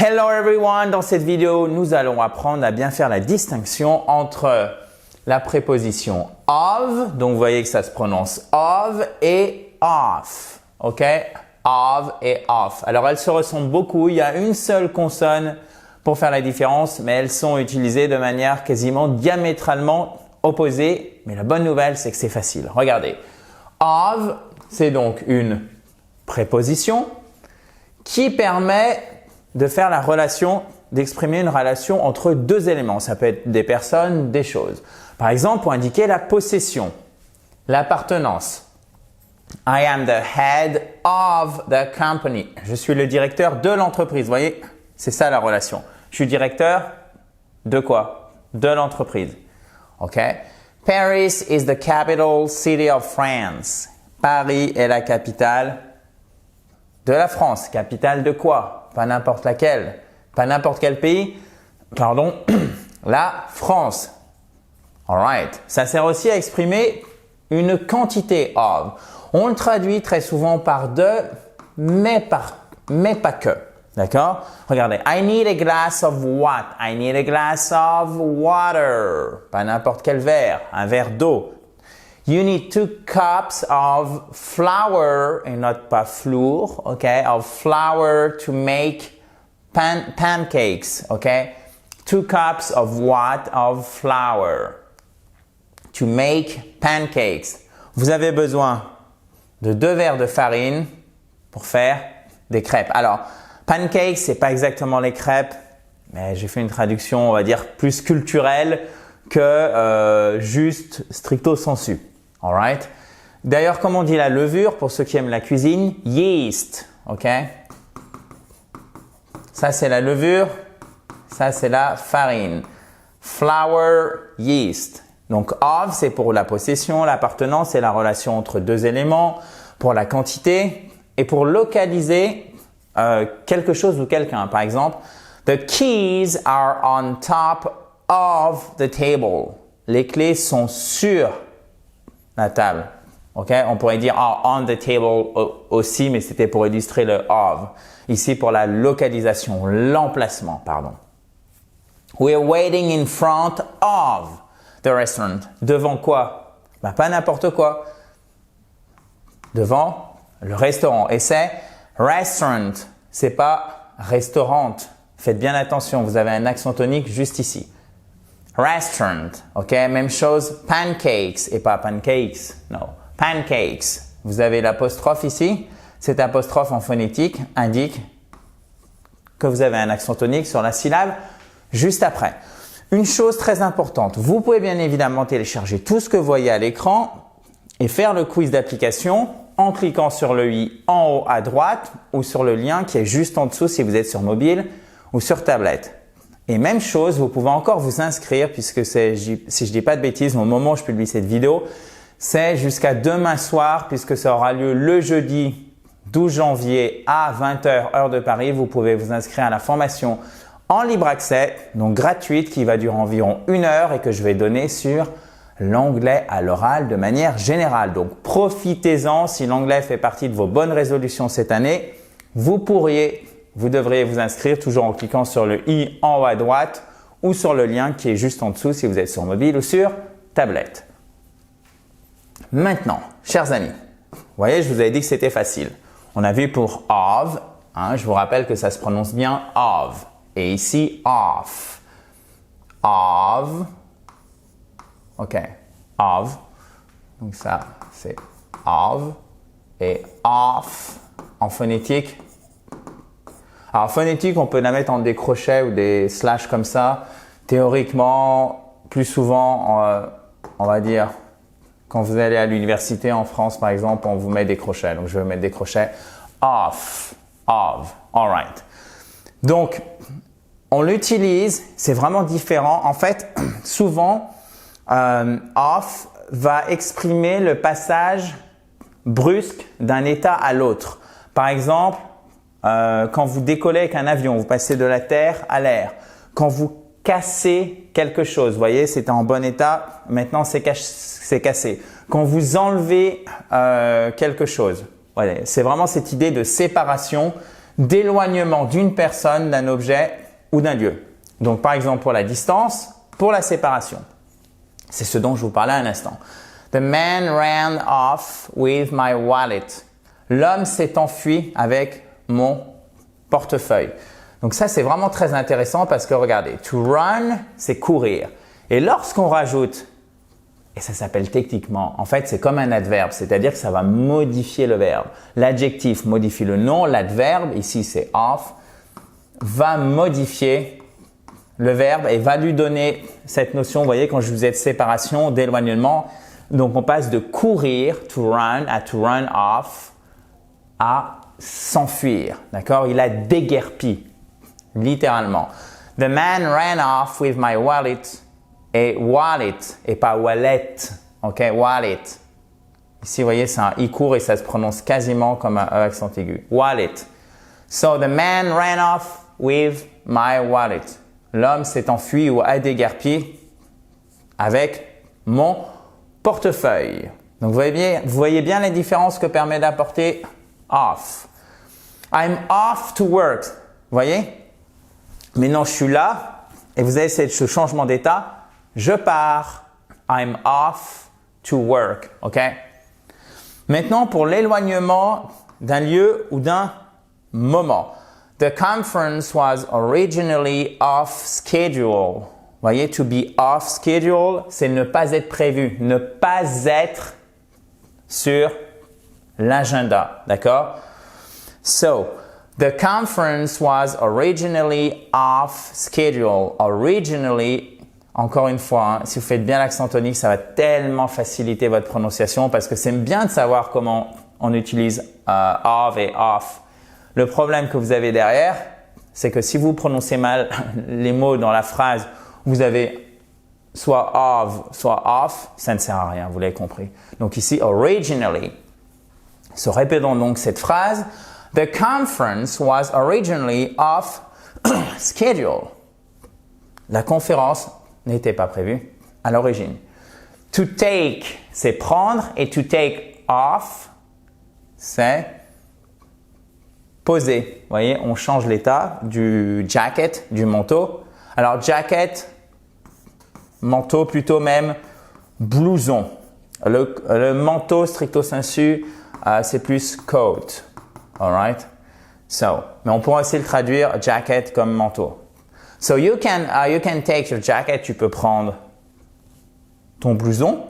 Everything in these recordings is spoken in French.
Hello everyone! Dans cette vidéo, nous allons apprendre à bien faire la distinction entre la préposition of, donc vous voyez que ça se prononce of, et off. Ok? Of et off. Alors elles se ressemblent beaucoup, il y a une seule consonne pour faire la différence, mais elles sont utilisées de manière quasiment diamétralement opposée. Mais la bonne nouvelle, c'est que c'est facile. Regardez. Of, c'est donc une préposition qui permet de faire la relation, d'exprimer une relation entre deux éléments. Ça peut être des personnes, des choses. Par exemple, pour indiquer la possession, l'appartenance. I am the head of the company. Je suis le directeur de l'entreprise. Vous voyez, c'est ça la relation. Je suis directeur de quoi? De l'entreprise. OK? Paris is the capital city of France. Paris est la capitale de la France. Capitale de quoi? Pas n'importe laquelle. Pas n'importe quel pays. Pardon. La France. Alright. Ça sert aussi à exprimer une quantité of. On le traduit très souvent par de, mais pas que. D'accord? Regardez. I need a glass of what? I need a glass of water. Pas n'importe quel verre. Un verre d'eau. You need 2 cups of flour, et not pas flour, okay? Of flour to make pancakes, okay? 2 cups of what? Of flour to make pancakes. Vous avez besoin de 2 verres de farine pour faire des crêpes. Alors, pancakes, c'est pas exactement les crêpes, mais j'ai fait une traduction, on va dire, plus culturelle que juste stricto sensu. Alright. D'ailleurs, comme on dit la levure, pour ceux qui aiment la cuisine, yeast. Ok? Ça, c'est la levure. Ça, c'est la farine. Flour, yeast. Donc, of, c'est pour la possession, l'appartenance, c'est la relation entre deux éléments. Pour la quantité et pour localiser quelque chose ou quelqu'un. Par exemple, the keys are on top of the table. Les clés sont sur la table. Ok? On pourrait dire on the table aussi, mais c'était pour illustrer le of. Ici pour la localisation, l'emplacement, pardon. We are waiting in front of the restaurant. Devant quoi? Ben, pas n'importe quoi. Devant le restaurant. Et c'est restaurant. C'est pas restaurant. Faites bien attention, vous avez un accent tonique juste ici. Restaurant, ok? Même chose, pancakes et pas pancakes, non, pancakes. Vous avez l'apostrophe ici. Cet apostrophe en phonétique indique que vous avez un accent tonique sur la syllabe juste après. Une chose très importante, vous pouvez bien évidemment télécharger tout ce que vous voyez à l'écran et faire le quiz d'application en cliquant sur le i en haut à droite ou sur le lien qui est juste en dessous si vous êtes sur mobile ou sur tablette. Et même chose, vous pouvez encore vous inscrire puisque c'est, si je dis pas de bêtises, au moment où je publie cette vidéo, c'est jusqu'à demain soir puisque ça aura lieu le jeudi 12 janvier à 20h heure de Paris. Vous pouvez vous inscrire à la formation en libre accès, donc gratuite, qui va durer environ 1 heure et que je vais donner sur l'anglais à l'oral de manière générale. Donc profitez-en si l'anglais fait partie de vos bonnes résolutions cette année. Vous devriez vous inscrire toujours en cliquant sur le i en haut à droite ou sur le lien qui est juste en dessous si vous êtes sur mobile ou sur tablette. Maintenant, chers amis, vous voyez, je vous avais dit que c'était facile. On a vu pour of, hein, je vous rappelle que ça se prononce bien of. Et ici, off. Of. Ok. Of. Donc ça, c'est of. Et off en phonétique. Alors, phonétique, on peut la mettre en des crochets ou des slash comme ça. Théoriquement, plus souvent, on va dire, quand vous allez à l'université en France, par exemple, on vous met des crochets. Donc, je vais mettre des crochets off, of, alright. Donc, on l'utilise, c'est vraiment différent. En fait, souvent, off va exprimer le passage brusque d'un état à l'autre. Par exemple, quand vous décollez avec un avion, vous passez de la terre à l'air. Quand vous cassez quelque chose, vous voyez, c'était en bon état, maintenant c'est cassé. Quand vous enlevez quelque chose, voilà, c'est vraiment cette idée de séparation d'éloignement d'une personne, d'un objet ou d'un lieu. Donc, par exemple, pour la distance, pour la séparation. C'est ce dont je vous parlais à un instant. The man ran off with my wallet. L'homme s'est enfui avec mon portefeuille. Donc ça, c'est vraiment très intéressant parce que regardez, to run, c'est courir. Et lorsqu'on rajoute, et ça s'appelle techniquement, en fait, c'est comme un adverbe, c'est-à-dire que ça va modifier le verbe. L'adjectif modifie le nom, l'adverbe, ici c'est off, va modifier le verbe et va lui donner cette notion, vous voyez, quand je vous ai de séparation, d'éloignement. Donc, on passe de courir, to run, à to run off, à s'enfuir. D'accord? Il a déguerpi, littéralement. The man ran off with my wallet. Et wallet, et pas wallet. OK? Wallet. Ici, vous voyez, c'est un I court et ça se prononce quasiment comme un E accent aigu. Wallet. So, the man ran off with my wallet. L'homme s'est enfui ou a déguerpi avec mon portefeuille. Donc, vous voyez bien les différences que permet d'apporter off. I'm off to work. Vous voyez? Maintenant, je suis là et vous avez ce changement d'état. Je pars. I'm off to work. OK? Maintenant, pour l'éloignement d'un lieu ou d'un moment. The conference was originally off schedule. Vous voyez, to be off schedule, c'est ne pas être prévu, ne pas être sur l'agenda. D'accord? So, the conference was originally off schedule. Originally, encore une fois, hein, si vous faites bien l'accent tonique, ça va tellement faciliter votre prononciation parce que c'est bien de savoir comment on utilise of et off. Le problème que vous avez derrière, c'est que si vous prononcez mal les mots dans la phrase, vous avez soit of, soit off, ça ne sert à rien, vous l'avez compris. Donc ici, originally. So, répétons donc cette phrase. The conference was originally off schedule. La conférence n'était pas prévue à l'origine. To take, c'est prendre et to take off, c'est poser. Vous voyez, on change l'état du jacket, du manteau. Alors, jacket, manteau plutôt même, blouson. Le manteau stricto sensu, c'est plus coat. Alright? So, mais on pourrait aussi le traduire jacket comme manteau. So, you can take your jacket, tu peux prendre ton blouson.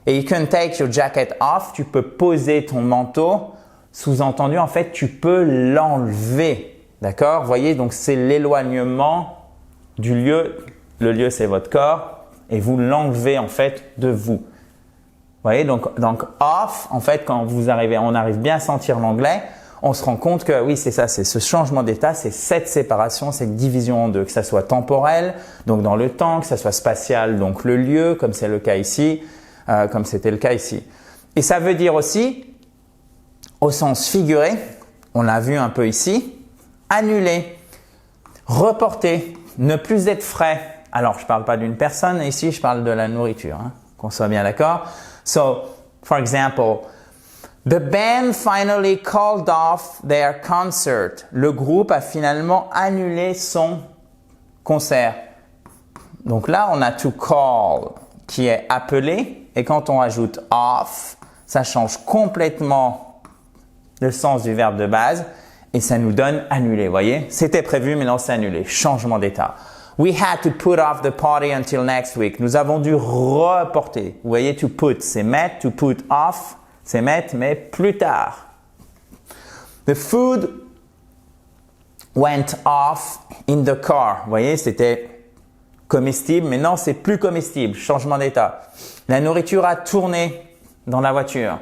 Et you can take your jacket off, tu peux poser ton manteau. Sous-entendu, en fait, tu peux l'enlever. D'accord? Vous voyez, donc c'est l'éloignement du lieu. Le lieu, c'est votre corps. Et vous l'enlevez, en fait, de vous. Vous voyez, donc off, en fait, quand on arrive bien à sentir l'anglais, on se rend compte que oui, c'est ça, c'est ce changement d'état, c'est cette séparation, cette division en deux, que ça soit temporel, donc dans le temps, que ça soit spatial, donc le lieu, comme c'est le cas ici, comme c'était le cas ici. Et ça veut dire aussi, au sens figuré, on l'a vu un peu ici, annuler, reporter, ne plus être frais. Alors, je ne parle pas d'une personne, ici, je parle de la nourriture, hein, qu'on soit bien d'accord. So, for example, the band finally called off their concert. Le groupe a finalement annulé son concert. Donc là, on a to call qui est appelé et quand on ajoute off, ça change complètement le sens du verbe de base et ça nous donne annuler. Vous voyez, c'était prévu, mais non, c'est annulé. Changement d'état. We had to put off the party until next week. Nous avons dû reporter. Vous voyez, to put, c'est mettre. To put off, c'est mettre, mais plus tard. The food went off in the car. Vous voyez, c'était comestible, mais non, c'est plus comestible. Changement d'état. La nourriture a tourné dans la voiture.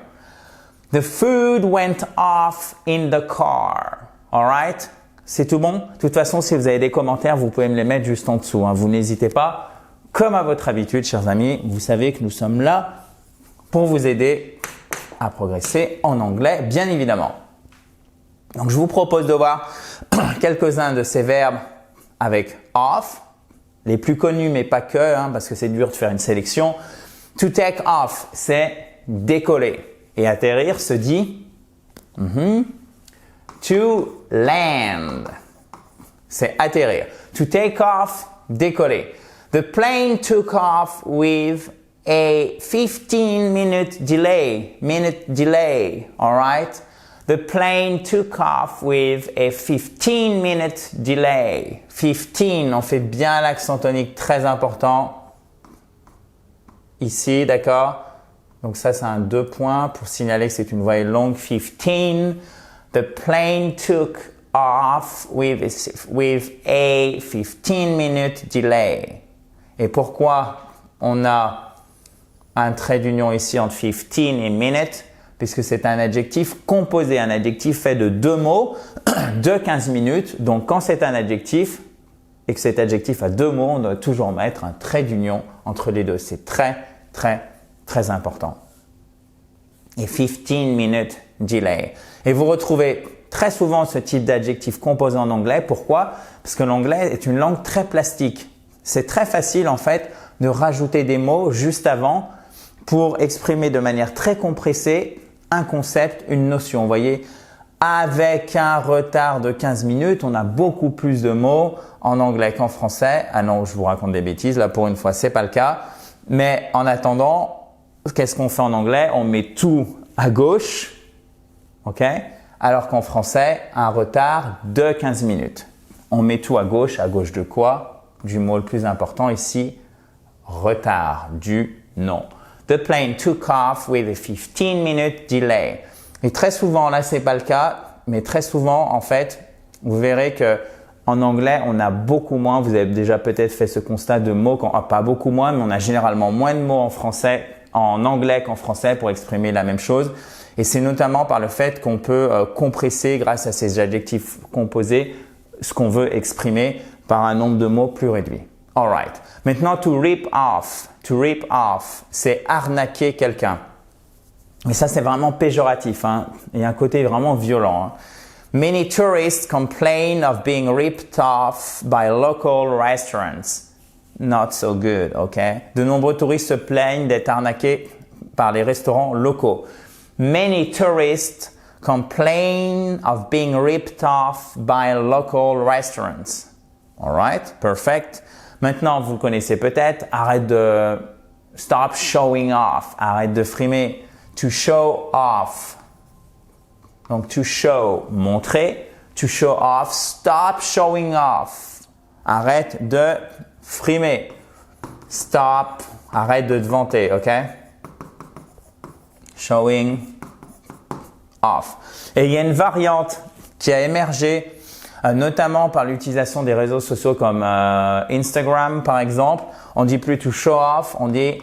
The food went off in the car. All right? C'est tout bon? De toute façon, si vous avez des commentaires, vous pouvez me les mettre juste en dessous. Hein. Vous n'hésitez pas. Comme à votre habitude, chers amis, vous savez que nous sommes là pour vous aider à progresser en anglais, bien évidemment. Donc, je vous propose de voir quelques-uns de ces verbes avec off. Les plus connus, mais pas que, hein, parce que c'est dur de faire une sélection. To take off, c'est décoller. Et atterrir se dit To land. C'est atterrir. To take off, décoller. The plane took off with a 15-minute delay. All right? The plane took off with a 15-minute delay. 15, on fait bien l'accent tonique très important. Ici, d'accord? Donc ça, c'est un 2 points pour signaler que c'est une voyelle longue. 15. The plane took off with a 15-minute delay. Et pourquoi on a un trait d'union ici entre 15 et minute? Puisque c'est un adjectif composé, un adjectif fait de 2 mots de 15 minutes. Donc quand c'est un adjectif et que cet adjectif a 2 mots, on doit toujours mettre un trait d'union entre les deux. C'est très, très, très important. Et 15 minute delay. Et vous retrouvez très souvent ce type d'adjectif composé en anglais. Pourquoi? Parce que l'anglais est une langue très plastique. C'est très facile en fait de rajouter des mots juste avant pour exprimer de manière très compressée un concept, une notion. Vous voyez, avec un retard de 15 minutes, on a beaucoup plus de mots en anglais qu'en français. Ah non, je vous raconte des bêtises. Là, pour une fois, c'est pas le cas. Mais en attendant, qu'est-ce qu'on fait en anglais? On met tout à gauche, ok? Alors qu'en français, un retard de 15 minutes. On met tout à gauche de quoi? Du mot le plus important ici, retard, du nom. The plane took off with a 15-minute delay. Et très souvent, là, c'est pas le cas, mais très souvent, en fait, vous verrez que en anglais, on a beaucoup moins. Vous avez déjà peut-être fait ce constat de mots, pas beaucoup moins, mais on a généralement moins de mots en anglais qu'en français pour exprimer la même chose. Et c'est notamment par le fait qu'on peut compresser grâce à ces adjectifs composés ce qu'on veut exprimer par un nombre de mots plus réduit. Alright. Maintenant, to rip off. To rip off, c'est arnaquer quelqu'un. Et ça, c'est vraiment péjoratif. Hein. Il y a un côté vraiment violent. Hein. Many tourists complain of being ripped off by local restaurants. Not so good, ok? De nombreux touristes se plaignent d'être arnaqués par les restaurants locaux. Many tourists complain of being ripped off by local restaurants. Alright, perfect. Maintenant, vous le connaissez peut-être. Arrête de stop showing off. Arrête de frimer. To show off. Donc, to show, montrer. To show off, stop showing off. Arrête de frimer. Stop, arrête de te vanter, ok? Showing off. Et il y a une variante qui a émergé notamment par l'utilisation des réseaux sociaux comme Instagram par exemple. On dit plus to show off, on dit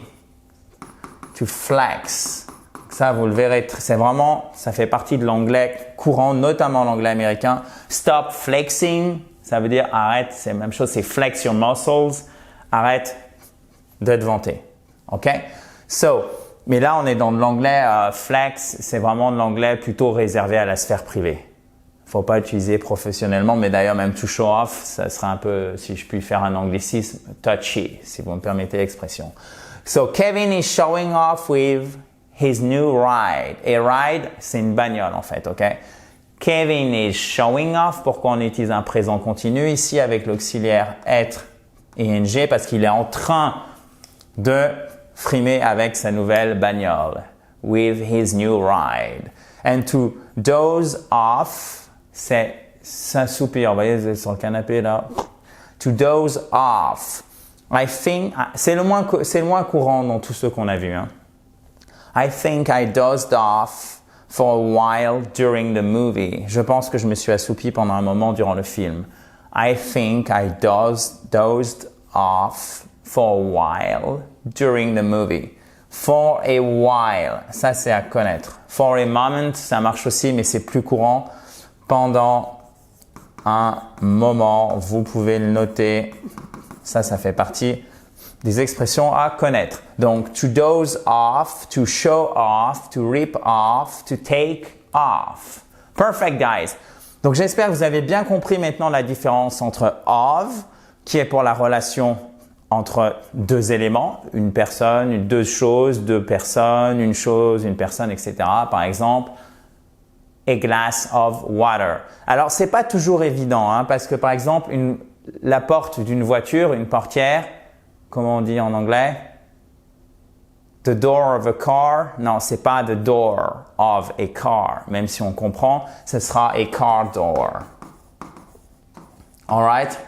to flex. Ça, vous le verrez, c'est vraiment, ça fait partie de l'anglais courant, notamment l'anglais américain. Stop flexing, ça veut dire arrête, c'est la même chose, c'est flex your muscles, arrête de te vanter. Ok? Mais là, on est dans de l'anglais flex, c'est vraiment de l'anglais plutôt réservé à la sphère privée. Faut pas utiliser professionnellement, mais d'ailleurs même to show off, ça serait un peu, si je puis faire un anglicisme, touchy, si vous me permettez l'expression. So Kevin is showing off with his new ride. Et ride, c'est une bagnole en fait, ok? Kevin is showing off. Pourquoi on utilise un présent continu ici avec l'auxiliaire être et ing? Parce qu'il est en train de frimer avec sa nouvelle bagnole. With his new ride. And to doze off, c'est s'assoupir. Vous voyez, vous êtes sur le canapé là. To doze off. I think, c'est le moins courant dans tous ceux qu'on a vus. Hein. I think I dozed off for a while during the movie. Je pense que je me suis assoupi pendant un moment durant le film. I think I dozed off for a while during the movie. For a while, ça c'est à connaître. For a moment, ça marche aussi, mais c'est plus courant. Pendant un moment, vous pouvez le noter. Ça fait partie des expressions à connaître. Donc, to doze off, to show off, to rip off, to take off. Perfect, guys. Donc, j'espère que vous avez bien compris maintenant la différence entre of, qui est pour la relation entre deux éléments, une personne, deux choses, deux personnes, une chose, une personne, etc. Par exemple, a glass of water. Alors, c'est pas toujours évident, hein, parce que par exemple, la porte d'une voiture, une portière, comment on dit en anglais? The door of a car. Non, c'est pas the door of a car. Même si on comprend, ce sera a car door. Alright?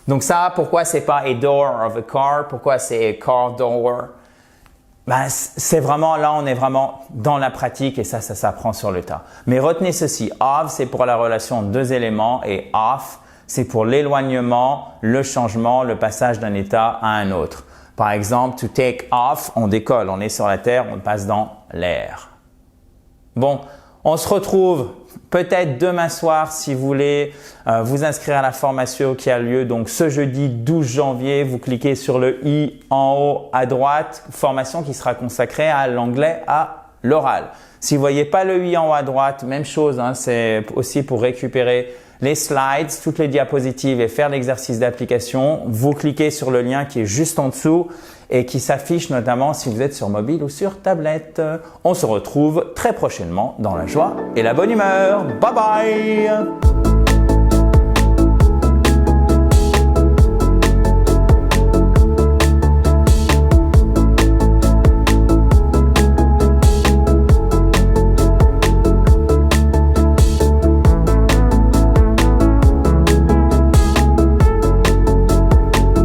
Donc ça, pourquoi c'est pas a door of a car? Pourquoi c'est a car door? Ben, c'est vraiment, là, on est vraiment dans la pratique et ça s'apprend sur le tas. Mais retenez ceci, of, c'est pour la relation de deux éléments et off, c'est pour l'éloignement, le changement, le passage d'un état à un autre. Par exemple, to take off, on décolle, on est sur la terre, on passe dans l'air. Bon, on se retrouve peut-être demain soir si vous voulez vous inscrire à la formation qui a lieu donc ce jeudi 12 janvier. Vous cliquez sur le i en haut à droite, formation qui sera consacrée à l'anglais à l'oral. Si vous voyez pas le i en haut à droite, même chose, hein, c'est aussi pour récupérer les slides, toutes les diapositives et faire l'exercice d'application. Vous cliquez sur le lien qui est juste en dessous et qui s'affiche notamment si vous êtes sur mobile ou sur tablette. On se retrouve très prochainement dans la joie et la bonne humeur. Bye bye!